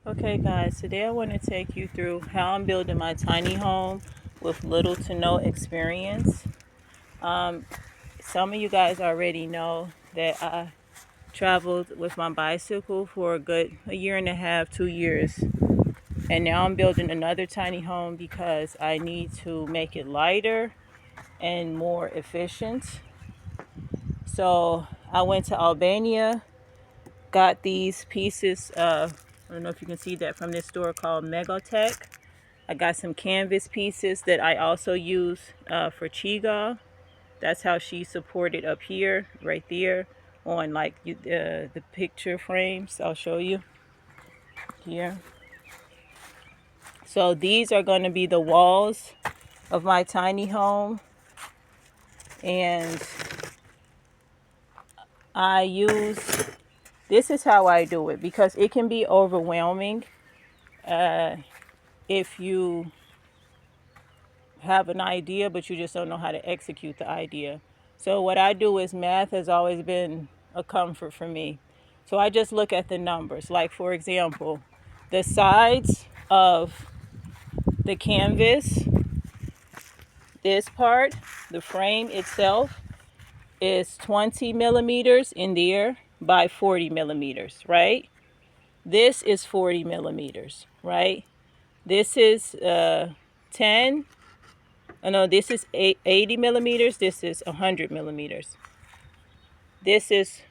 Okay guys, today I want to take you through how I'm building my tiny home with little to no experience. Some of you guys already know that I traveled with my bicycle for a year and a half, 2 years. And now I'm building another tiny home because I need to make it lighter and more efficient. So I went to Albania, got these pieces. I don't know if you can see that from this store called Megotech. I got some canvas pieces that I also use for Chiga. That's how she supported up here, right there, on like the picture frames. I'll show you here. So these are going to be the walls of my tiny home, and this is how I do it because it can be overwhelming if you have an idea but you just don't know how to execute the idea. So what I do is math has always been a comfort for me. So I just look at the numbers. Like for example, the sides of the canvas, this part, the frame itself is 20 millimeters in there by 40 millimeters, right? This is 40 millimeters, right? This is 10. Oh no, this is 80 millimeters. This is 100 millimeters. This is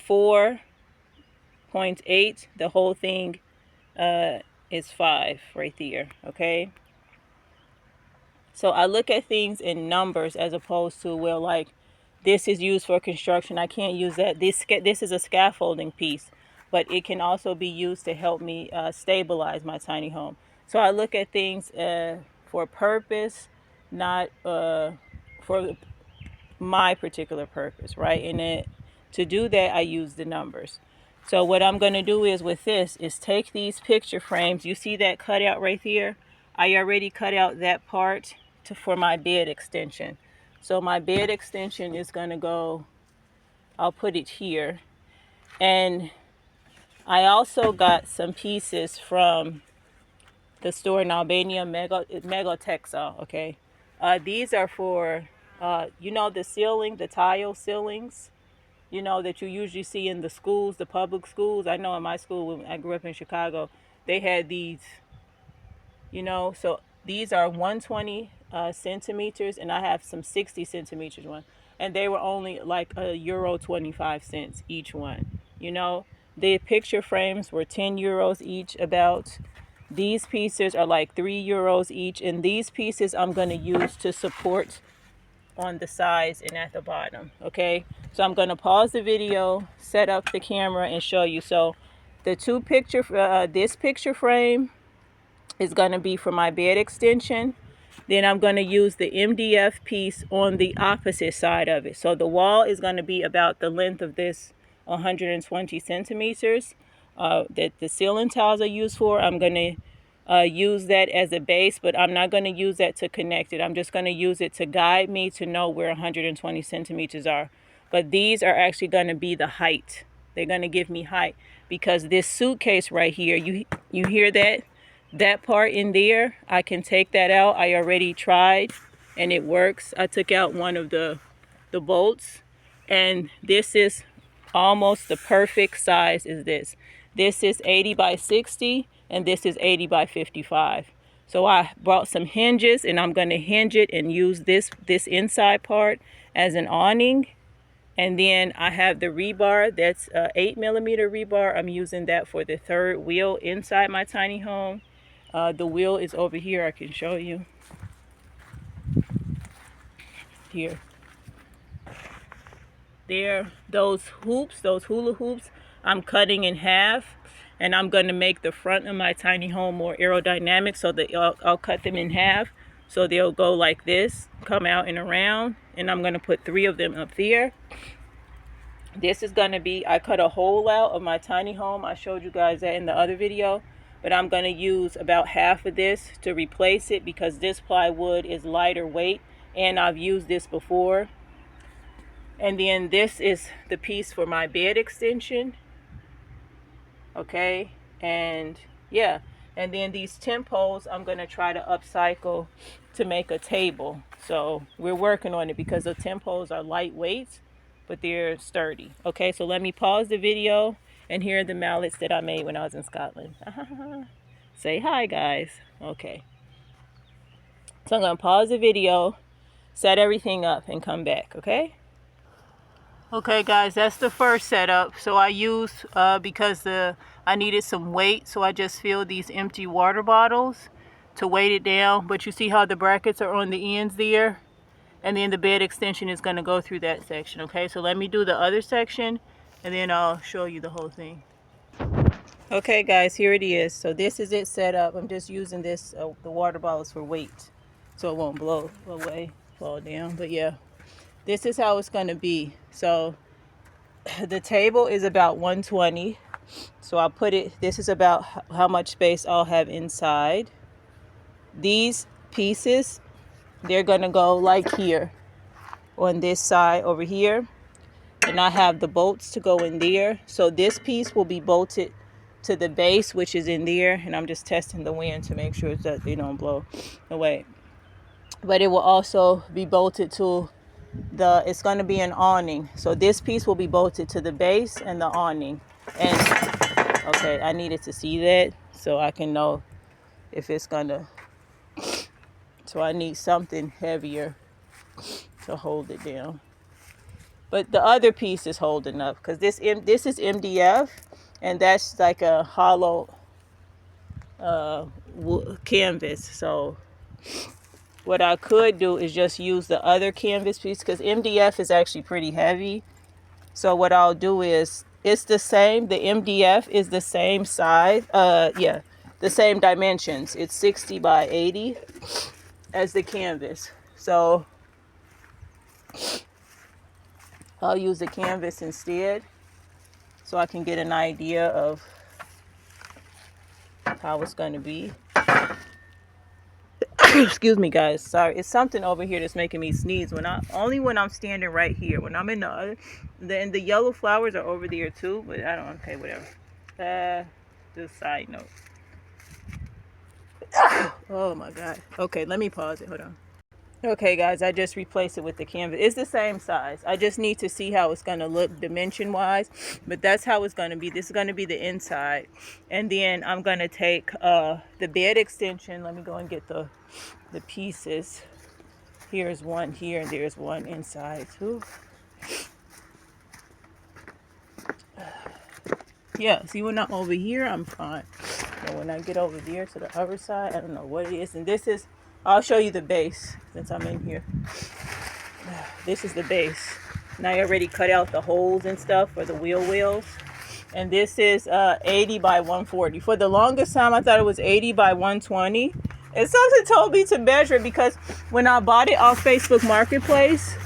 4.8. The whole thing is 5 right there. Okay. So I look at things in numbers as opposed to, well, like this is used for construction. I can't use that. This is a scaffolding piece, but it can also be used to help me stabilize my tiny home. So I look at things for purpose, not for my particular purpose, right? To do that, I use the numbers. So what I'm going to do is with this is take these picture frames. You see that cutout right here? I already cut out that part for my bed extension. So my bed extension is going to go, I'll put it here. And I also got some pieces from the store in Albania, Megotextile, okay? These are for, the ceiling, the tile ceilings, that you usually see in the schools, the public schools. I know in my school, when I grew up in Chicago, they had these, so these are 120 centimeters, and I have some 60 centimeters one. And they were only like €1 25 each one, The picture frames were €10 each about. These pieces are like €3 each, and these pieces I'm going to use to support on the sides and at the bottom. Okay, so I'm going to pause the video, set up the camera, and show you. So the this picture frame is going to be for my bed extension. Then I'm going to use the MDF piece on the opposite side of it. So the wall is going to be about the length of this 120 centimeters that the ceiling tiles are used for. I'm going to use that as a base, but I'm not going to use that to connect it. I'm just going to use it to guide me to know where 120 centimeters are. But these are actually going to be the height. They're going to give me height because this suitcase right here, you hear that? That part in there, I can take that out. I already tried and it works. I took out one of the bolts, and this is almost the perfect size is this. This is 80 by 60 and this is 80 by 55. So I brought some hinges and I'm going to hinge it and use this inside part as an awning. And then I have the rebar, that's 8 millimeter rebar. I'm using that for the third wheel inside my tiny home. The wheel is over here. I can show you here. There, those hoops, those hula hoops, I'm cutting in half, and I'm going to make the front of my tiny home more aerodynamic. So that I'll cut them in half, so they'll go like this, come out and around. And I'm going to put 3 of them up there. This is going to be, I cut a hole out of my tiny home. I showed you guys that in the other video. But I'm going to use about half of this to replace it because this plywood is lighter weight. And I've used this before. And then this is the piece for my bed extension. Okay. And yeah, and then these tent poles I'm going to try to upcycle to make a table. So we're working on it because the tent poles are lightweight, but they're sturdy. Okay, so let me pause the video, and here are the mallets that I made when I was in Scotland. Say hi, guys. Okay, so I'm going to pause the video, set everything up, and come back. Okay. Okay guys, that's the first setup. So I used, because I needed some weight, so I just filled these empty water bottles to weight it down. But you see how the brackets are on the ends there? And then the bed extension is going to go through that section. Okay, so let me do the other section, and then I'll show you the whole thing. Okay guys, here it is. So this is it set up. I'm just using this, the water bottles for weight, so it won't blow away, fall down. But yeah, this is how it's going to be. So the table is about 120, so I'll put it, this is about how much space I'll have inside. These pieces, they're gonna go like here on this side over here, and I have the bolts to go in there. So this piece will be bolted to the base, which is in there, and I'm just testing the wind to make sure that they don't blow away. But it will also be bolted to it's going to be an awning. So this piece will be bolted to the base and the awning. And okay, I needed to see that so I can know if it's gonna, so I need something heavier to hold it down. But the other piece is holding up because this is MDF, and that's like a hollow canvas. So what I could do is just use the other canvas piece because MDF is actually pretty heavy. So what I'll do is, it's the same, the MDF is the same size, yeah, the same dimensions. It's 60 by 80 as the canvas. So I'll use the canvas instead so I can get an idea of how it's going to be. Excuse me guys, sorry, it's something over here that's making me sneeze only when I'm standing right here. When I'm in the other, then the yellow flowers are over there too, but I don't, okay, whatever. Just side note. Oh my god. Okay, let me pause it, hold on. Okay guys, I just replaced it with the canvas. It's the same size. I just need to see how it's going to look dimension wise, but that's how it's going to be. This is going to be the inside, and then I'm going to take the bed extension. Let me go and get the pieces. Here's one here, and there's one inside too. Yeah, see, when I'm over here I'm fine, but when I get over there to the other side, I don't know what it is. And this is, I'll show you the base since I'm in here. This is the base, and I already cut out the holes and stuff for the wheel wells. And this is 80 by 140. For the longest time I thought it was 80 by 120, and something told me to measure it because when I bought it off Facebook Marketplace,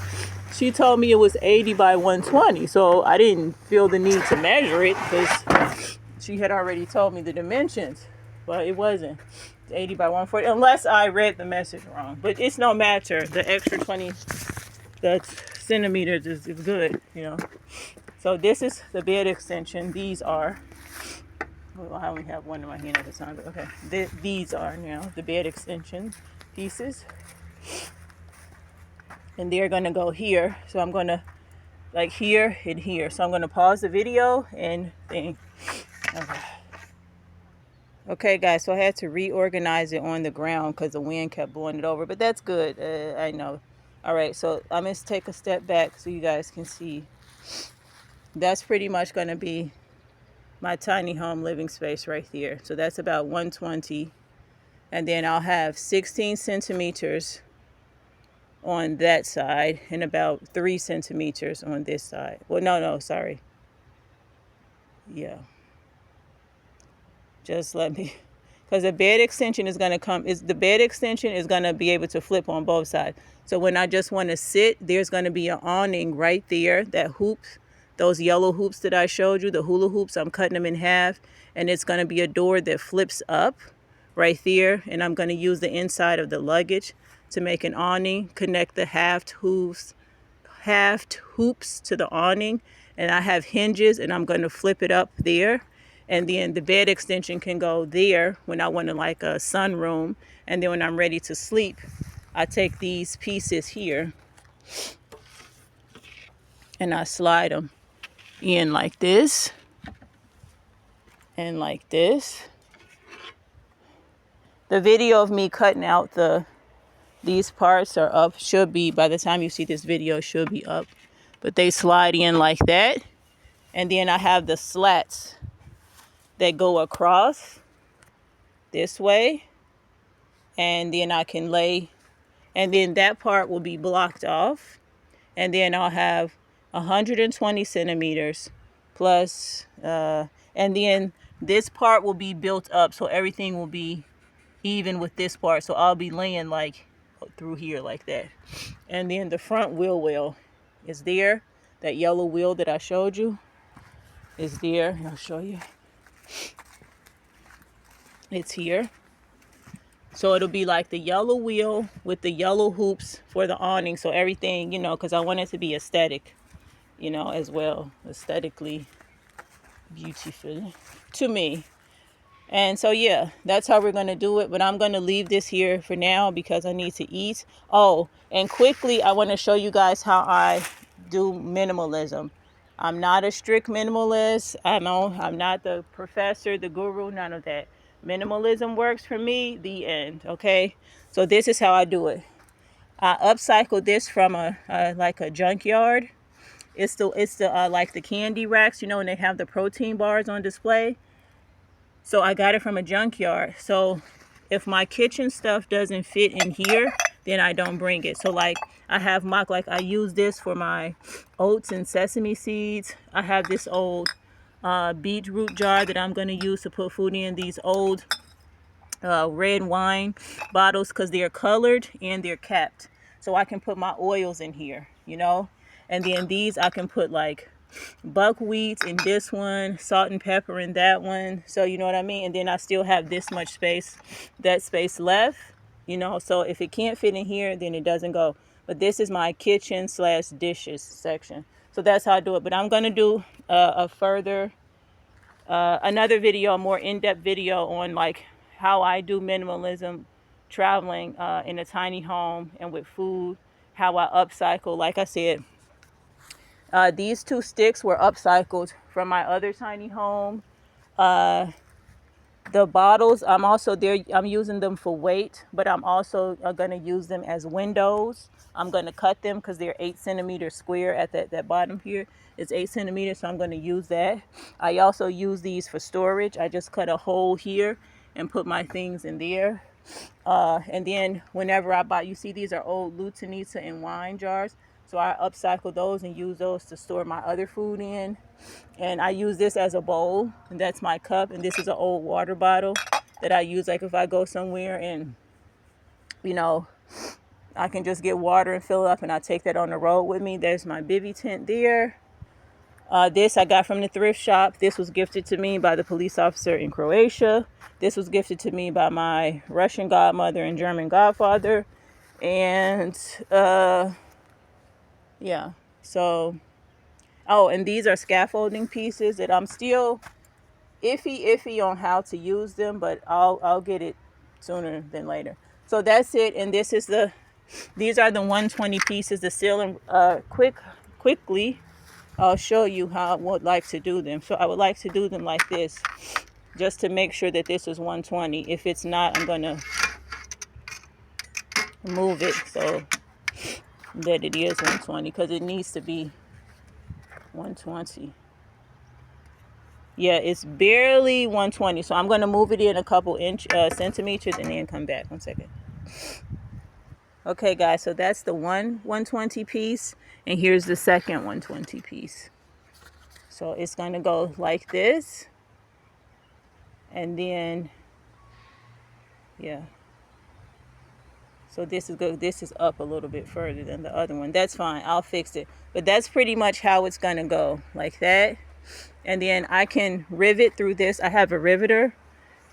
she told me it was 80 by 120. So I didn't feel the need to measure it because she had already told me the dimensions, but it wasn't. It's 80 by 140, unless I read the message wrong. But it's no matter. The extra 20 centimeters is good, you know. So this is the bed extension. These are, well, I only have one in my hand at a time, but okay. These are now the bed extension pieces. And they're gonna go here. So I'm gonna, like here and here. So I'm gonna pause the video and thing. Okay guys, so I had to reorganize it on the ground because the wind kept blowing it over, but that's good. I know. All right, so I'm gonna take a step back so you guys can see. That's pretty much gonna be my tiny home living space right there. So that's about 120, and then I'll have 16 centimeters on that side and about 3 centimeters on this side. Well, no, sorry. Yeah. Just let me, because the bed extension is going to come, the bed extension is going to be able to flip on both sides. So when I just want to sit, there's going to be an awning right there, that hoops, those yellow hoops that I showed you, the hula hoops, I'm cutting them in half, and it's going to be a door that flips up right there, and I'm going to use the inside of the luggage to make an awning, connect the halved hoops to the awning, and I have hinges, and I'm going to flip it up there, And then the bed extension can go there when I want to like a sunroom. And then when I'm ready to sleep, I take these pieces here and I slide them in like this and like this. The video of me cutting out these parts are up, should be, by the time you see this video, should be up. But they slide in like that. And then I have the slats that go across this way. And then I can lay, and then that part will be blocked off. And then I'll have 120 centimeters plus, and then this part will be built up. So everything will be even with this part. So I'll be laying like through here like that. And then the front wheel well is there. That yellow wheel that I showed you is there. I'll show you. It's here. So it'll be like the yellow wheel with the yellow hoops for the awning. So everything, you know, because I want it to be aesthetic, you know, as well. Aesthetically beautiful to me. And so, yeah, that's how we're going to do it. But I'm going to leave this here for now because I need to eat. Oh, and quickly, I want to show you guys how I do minimalism. I'm not a strict minimalist. I know I'm not the professor, the guru, none of that. Minimalism works for me, the end, okay? So this is how I do it. I upcycle this from like a junkyard. It's the like the candy racks, you know, when they have the protein bars on display. So I got it from a junkyard. So if my kitchen stuff doesn't fit in here, then I don't bring it. So like I have like I use this for my oats and sesame seeds. I have this old beetroot jar that I'm going to use to put food in. These old red wine bottles because they're colored and they're capped. So I can put my oils in here, you know. And then these I can put like buckwheat in this one, salt and pepper in that one. So you know what I mean? And then I still have this much space, that space left, you know. So if it can't fit in here, then it doesn't go. But this is my kitchen / dishes section. So that's how I do it. But I'm going to do another video, a more in-depth video on like how I do minimalism, traveling in a tiny home and with food, how I upcycle. Like I said, these 2 sticks were upcycled from my other tiny home. The bottles, I'm using them for weight, but I'm also going to use them as windows. I'm going to cut them because they're 8 centimeters square at that bottom here. It's 8 centimeters, so I'm going to use that. I also use these for storage. I just cut a hole here and put my things in there. And then whenever I buy, you see these are old Lutanita and wine jars. So I upcycle those and use those to store my other food in. And I use this as a bowl, and that's my cup. And this is an old water bottle that I use like if I go somewhere and, you know, I can just get water and fill it up and I take that on the road with me. There's my bivy tent there. This I got from the thrift shop. This was gifted to me by the police officer in Croatia. This was gifted to me by my Russian godmother and German godfather. And yeah, so, oh, and these are scaffolding pieces that I'm still iffy on how to use them, but I'll get it sooner than later. So that's it. And these are the 120 pieces. The ceiling, quickly, I'll show you how I would like to do them. So I would like to do them like this, just to make sure that this is 120. If it's not, I'm gonna move it so that it is 120, because it needs to be 120. Yeah, it's barely 120. So I'm gonna move it in a couple centimeters and then come back. 1 second. Okay, guys, so that's the 120 piece, and here's the second 120 piece. So it's gonna go like this, and then, yeah. So this is good. This is up a little bit further than the other one. That's fine. I'll fix it. But that's pretty much how it's gonna go, like that. And then I can rivet through this. I have a riveter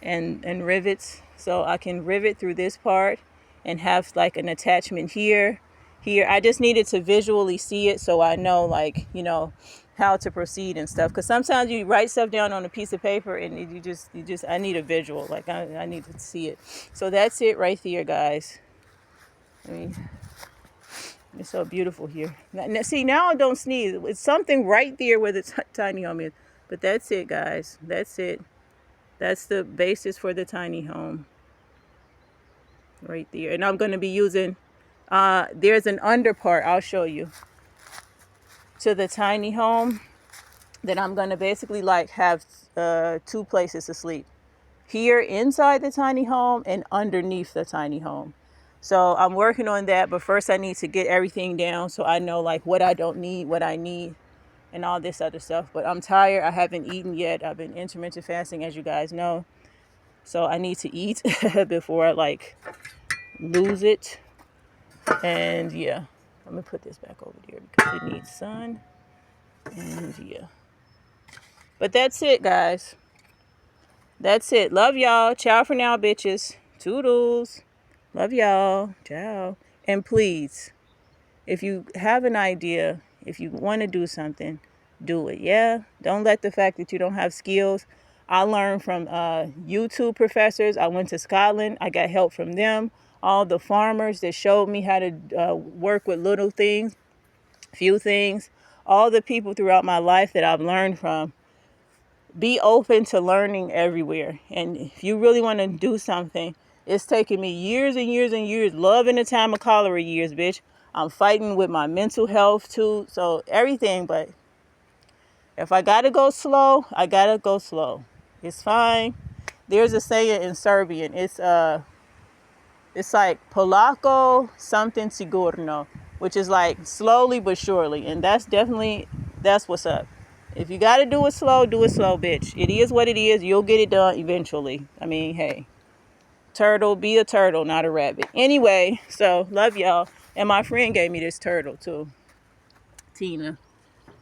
and rivets, so I can rivet through this part and have like an attachment here. I just needed to visually see it so I know, like, you know, how to proceed and stuff. Because sometimes you write stuff down on a piece of paper and you just I need a visual. Like I need to see it. So that's it right there, guys. I mean, it's so beautiful here. See, now I don't sneeze. It's something right there where the tiny home is. But that's it, guys. That's it. That's the basis for the tiny home right there. And I'm going to be using, there's an under part I'll show you to the tiny home that I'm going to basically like have 2 places to sleep. Here inside the tiny home and underneath the tiny home. So I'm working on that, but first I need to get everything down so I know like what I don't need, what I need, and all this other stuff. But I'm tired. I haven't eaten yet. I've been intermittent fasting, as you guys know. So I need to eat before I like lose it. And yeah, I'm gonna put this back over there because it needs sun. And yeah. But that's it, guys. That's it. Love y'all. Ciao for now, bitches. Toodles. Love y'all. Ciao. And please, if you have an idea, if you want to do something, do it. Yeah. Don't let the fact that you don't have skills. I learned from YouTube professors. I went to Scotland. I got help from them. All the farmers that showed me how to work with little things, few things. All the people throughout my life that I've learned from. Be open to learning everywhere. And if you really want to do something, it's taken me years and years and years, loving the time of cholera years, bitch. I'm fighting with my mental health too. So everything, but if I gotta go slow, I gotta go slow. It's fine. There's a saying in Serbian. It's like polako something sigurno, which is like slowly but surely. And that's what's up. If you got to do it slow, bitch. It is what it is. You'll get it done eventually. I mean, hey, turtle, be a turtle, not a rabbit. Anyway, so love y'all. And my friend gave me this turtle too, Tina.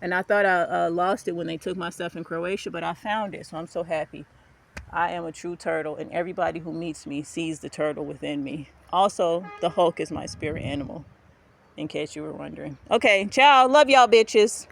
And I thought I lost it when they took my stuff in Croatia, but I found it. So I'm so happy. I am a true turtle, and everybody who meets me sees the turtle within me. Also, the Hulk is my spirit animal, in case you were wondering. Okay, ciao. Love y'all, bitches.